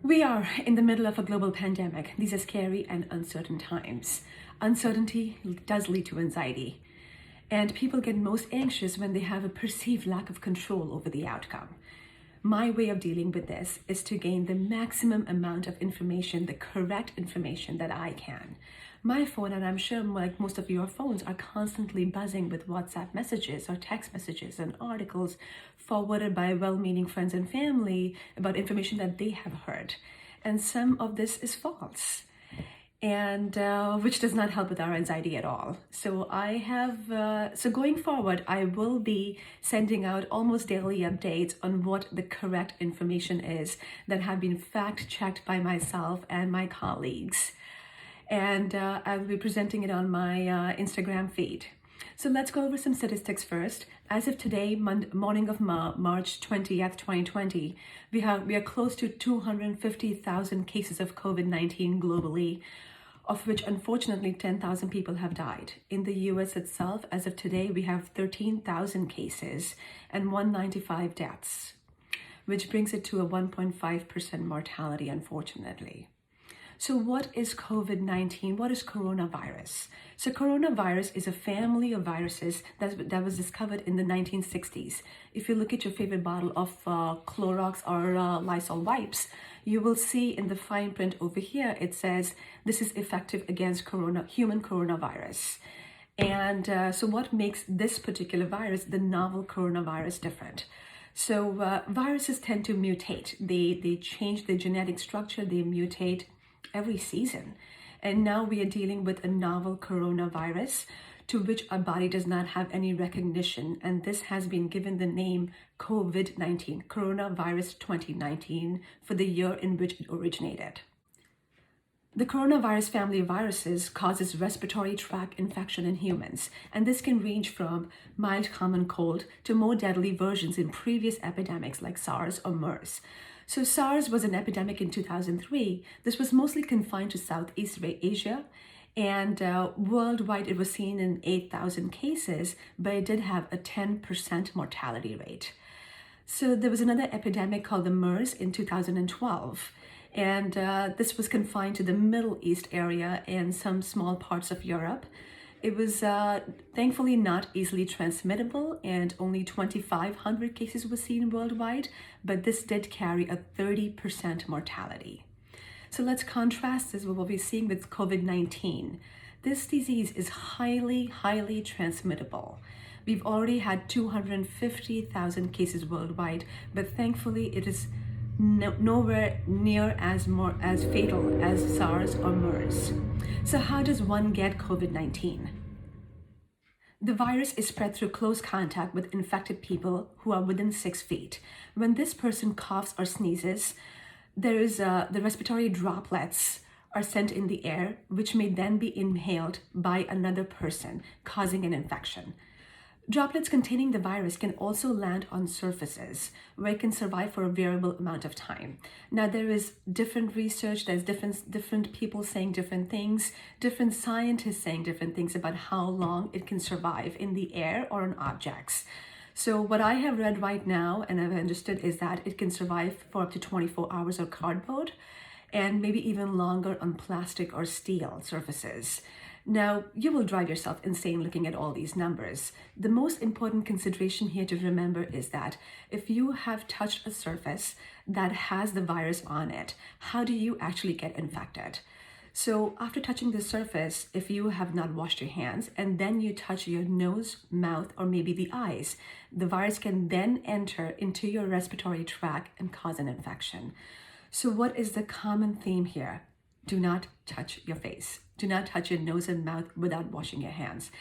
We are in the middle of a global pandemic. These are scary and uncertain times. Uncertainty does lead to anxiety, and people get most anxious when they have a perceived lack of control over the outcome. My way of dealing with this is to gain the maximum amount of information, the correct information that I can. My phone, and I'm sure like most of your phones, are constantly buzzing with WhatsApp messages or text messages and articles forwarded by well-meaning friends and family about information that they have heard. And some of this is false, and which does not help with our anxiety at all. So going forward, I will be sending out almost daily updates on what the correct information is that have been fact-checked by myself and my colleagues. And I'll be presenting it on my Instagram feed. So let's go over some statistics first. As of today, morning of March 20th, 2020, we are close to 250,000 cases of COVID-19 globally, of which unfortunately 10,000 people have died. In the US itself, as of today, we have 13,000 cases and 195 deaths, which brings it to a 1.5% mortality, unfortunately. So what is COVID-19? What is coronavirus? So coronavirus is a family of viruses that was discovered in the 1960s. If you look at your favorite bottle of Clorox or Lysol wipes, you will see in the fine print over here, it says this is effective against human coronavirus. And so what makes this particular virus, the novel coronavirus, different? So viruses tend to mutate. They change their genetic structure, they mutate every season. And now we are dealing with a novel coronavirus to which our body does not have any recognition. And this has been given the name COVID-19, coronavirus 2019, for the year in which it originated. The coronavirus family of viruses causes respiratory tract infection in humans, and this can range from mild common cold to more deadly versions in previous epidemics like SARS or MERS. So SARS was an epidemic in 2003. This was mostly confined to Southeast Asia, and worldwide it was seen in 8,000 cases, but it did have a 10% mortality rate. So there was another epidemic called the MERS in 2012, and this was confined to the Middle East area and some small parts of Europe. It was thankfully not easily transmittable, and only 2,500 cases were seen worldwide, but this did carry a 30% mortality. So let's contrast this with what we're seeing with COVID-19. This disease is highly transmittable. We've already had 250,000 cases worldwide, but thankfully it is nowhere near as fatal as SARS or MERS. So how does one get COVID-19? The virus is spread through close contact with infected people who are within 6 feet. When this person coughs or sneezes, the respiratory droplets are sent in the air, which may then be inhaled by another person, causing an infection. Droplets containing the virus can also land on surfaces where it can survive for a variable amount of time. Now, there is different research, there's different people saying different things, different scientists saying different things about how long it can survive in the air or on objects. So what I have read right now and I've understood is that it can survive for up to 24 hours on cardboard and maybe even longer on plastic or steel surfaces. Now, you will drive yourself insane looking at all these numbers. The most important consideration here to remember is that if you have touched a surface that has the virus on it, how do you actually get infected? So after touching the surface, if you have not washed your hands and then you touch your nose, mouth, or maybe the eyes, the virus can then enter into your respiratory tract and cause an infection. So what is the common theme here? Do not touch your face. Do not touch your nose and mouth without washing your hands.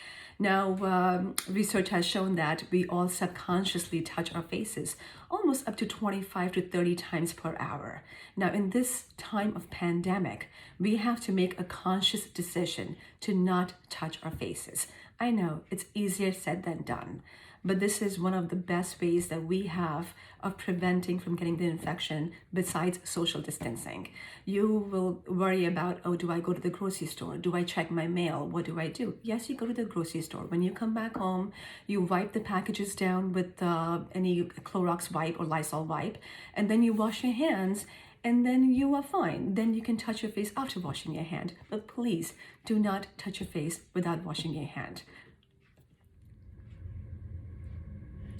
Now, research has shown that we all subconsciously touch our faces almost up to 25 to 30 times per hour. Now, in this time of pandemic, we have to make a conscious decision to not touch our faces. I know it's easier said than done, but this is one of the best ways that we have of preventing from getting the infection besides social distancing. You will worry about, oh, do I go to the grocery store? Do I check my mail? What do I do? Yes, you go to the grocery store. When you come back home, you wipe the packages down with any Clorox wipe or Lysol wipe, and then you wash your hands, and then you are fine. Then you can touch your face after washing your hand. But please do not touch your face without washing your hand.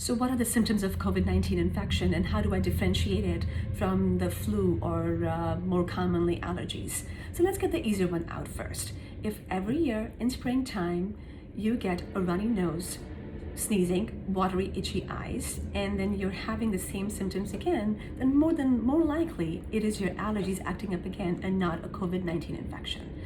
So what are the symptoms of COVID-19 infection, and how do I differentiate it from the flu or more commonly allergies? So let's get the easier one out first. If every year in springtime you get a runny nose, sneezing, watery, itchy eyes, and then you're having the same symptoms again, then more likely it is your allergies acting up again and not a COVID-19 infection.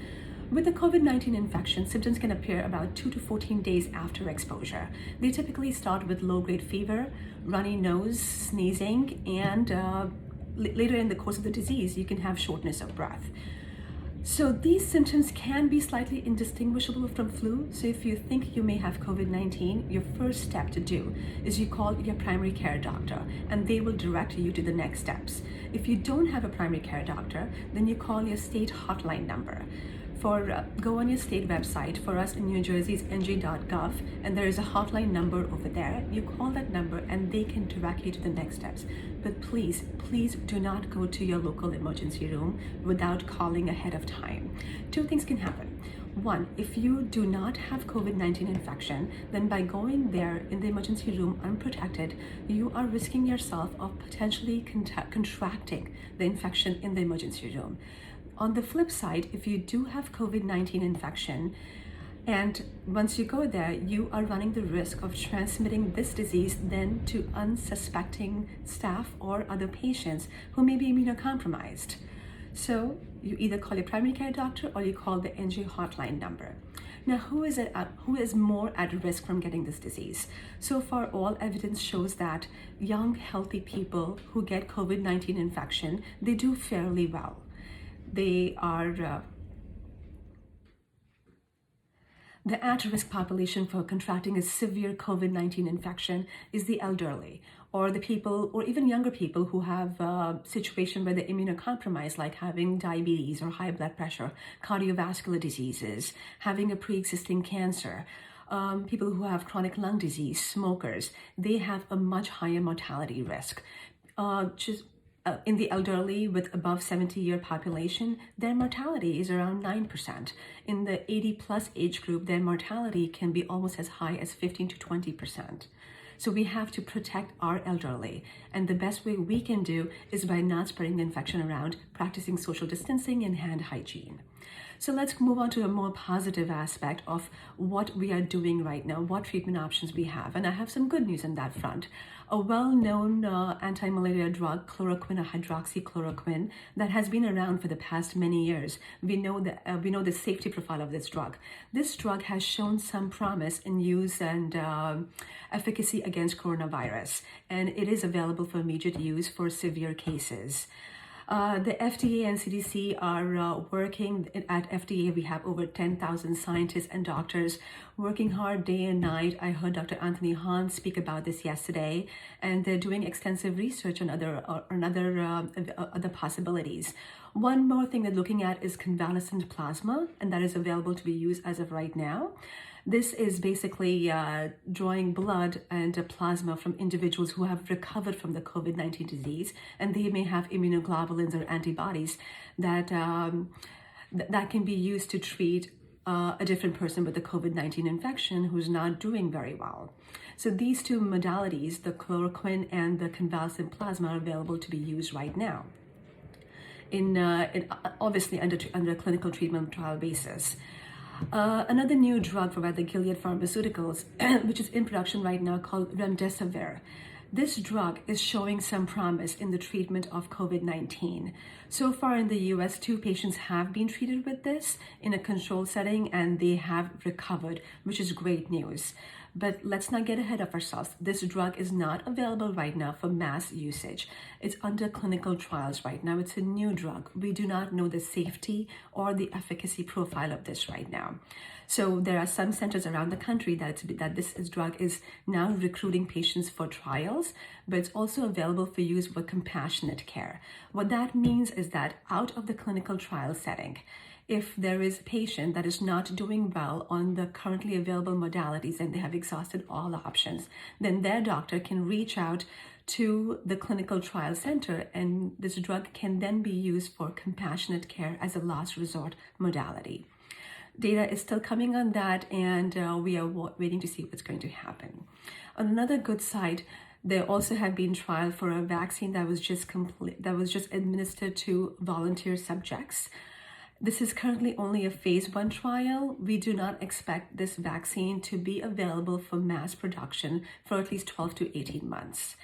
With the COVID-19 infection, symptoms can appear about 2 to 14 days after exposure. They typically start with low-grade fever, runny nose, sneezing, and later in the course of the disease, you can have shortness of breath. So these symptoms can be slightly indistinguishable from flu. So if you think you may have COVID-19, your first step to do is you call your primary care doctor, and they will direct you to the next steps. If you don't have a primary care doctor, then you call your state hotline number. Go on your state website. For us in New Jersey, it's ng.gov, and there is a hotline number over there. You call that number and they can direct you to the next steps. But please do not go to your local emergency room without calling ahead of time. Two things can happen. One, if you do not have COVID-19 infection, then by going there in the emergency room unprotected, you are risking yourself of potentially contracting the infection in the emergency room. On the flip side, if you do have COVID-19 infection, and once you go there, you are running the risk of transmitting this disease then to unsuspecting staff or other patients who may be immunocompromised. So you either call your primary care doctor or you call the NG hotline number. Now, who is more at risk from getting this disease? So far, all evidence shows that young, healthy people who get COVID-19 infection, they do fairly well. They are the at-risk population for contracting a severe COVID-19 infection is the elderly, or the people, or even younger people who have a situation where they're immunocompromised, like having diabetes or high blood pressure, cardiovascular diseases, having a pre-existing cancer. People who have chronic lung disease, smokers, they have a much higher mortality risk. In the elderly with above 70-year population, their mortality is around 9%. In the 80-plus age group, their mortality can be almost as high as 15 to 20%. So we have to protect our elderly. And the best way we can do is by not spreading the infection around, practicing social distancing and hand hygiene. So let's move on to a more positive aspect of what we are doing right now, what treatment options we have. And I have some good news on that front. A well-known anti-malaria drug, chloroquine or hydroxychloroquine, that has been around for the past many years. We know the safety profile of this drug. This drug has shown some promise in use and efficacy against coronavirus, and it is available for immediate use for severe cases. The FDA and CDC are working. At FDA, we have over 10,000 scientists and doctors working hard day and night. I heard Dr. Anthony Hahn speak about this yesterday, and they're doing extensive research on other possibilities. One more thing they're looking at is convalescent plasma, and that is available to be used as of right now. This is basically drawing blood and plasma from individuals who have recovered from the COVID-19 disease, and they may have immunoglobulins or antibodies that can be used to treat a different person with the COVID-19 infection who's not doing very well. So these two modalities, the chloroquine and the convalescent plasma, are available to be used right now, obviously under a clinical treatment trial basis. Another new drug by the Gilead Pharmaceuticals, which is in production right now, called remdesivir. This drug is showing some promise in the treatment of COVID-19. So far in the US, 2 patients have been treated with this in a controlled setting, and they have recovered, which is great news. But let's not get ahead of ourselves. This drug is not available right now for mass usage. It's under clinical trials right now. It's a new drug. We do not know the safety or the efficacy profile of this right now. So there are some centers around the country that this drug is now recruiting patients for trials, but it's also available for use for compassionate care. What that means is that out of the clinical trial setting, if there is a patient that is not doing well on the currently available modalities and they have exhausted all options, then their doctor can reach out to the clinical trial center, and this drug can then be used for compassionate care as a last resort modality. Data is still coming on that, and we are waiting to see what's going to happen. On another good side, there also have been trials for a vaccine that was just administered to volunteer subjects. This is currently only a phase 1 trial. We do not expect this vaccine to be available for mass production for at least 12 to 18 months.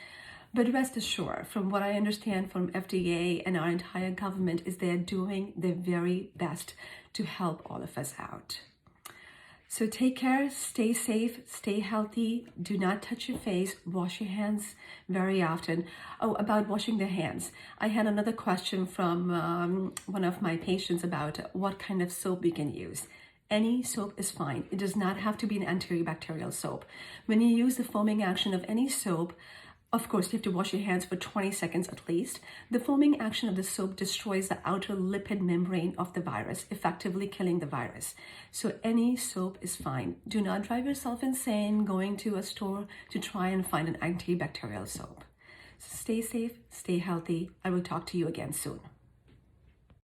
But rest assured, from what I understand from FDA and our entire government, is they're doing their very best to help all of us out. So take care, stay safe, stay healthy, do not touch your face, wash your hands very often. Oh, about washing their hands. I had another question from one of my patients about what kind of soap we can use. Any soap is fine. It does not have to be an antibacterial soap. When you use the foaming action of any soap, of course, you have to wash your hands for 20 seconds at least. The foaming action of the soap destroys the outer lipid membrane of the virus, effectively killing the virus. So any soap is fine. Do not drive yourself insane going to a store to try and find an antibacterial soap. So stay safe, stay healthy. I will talk to you again soon.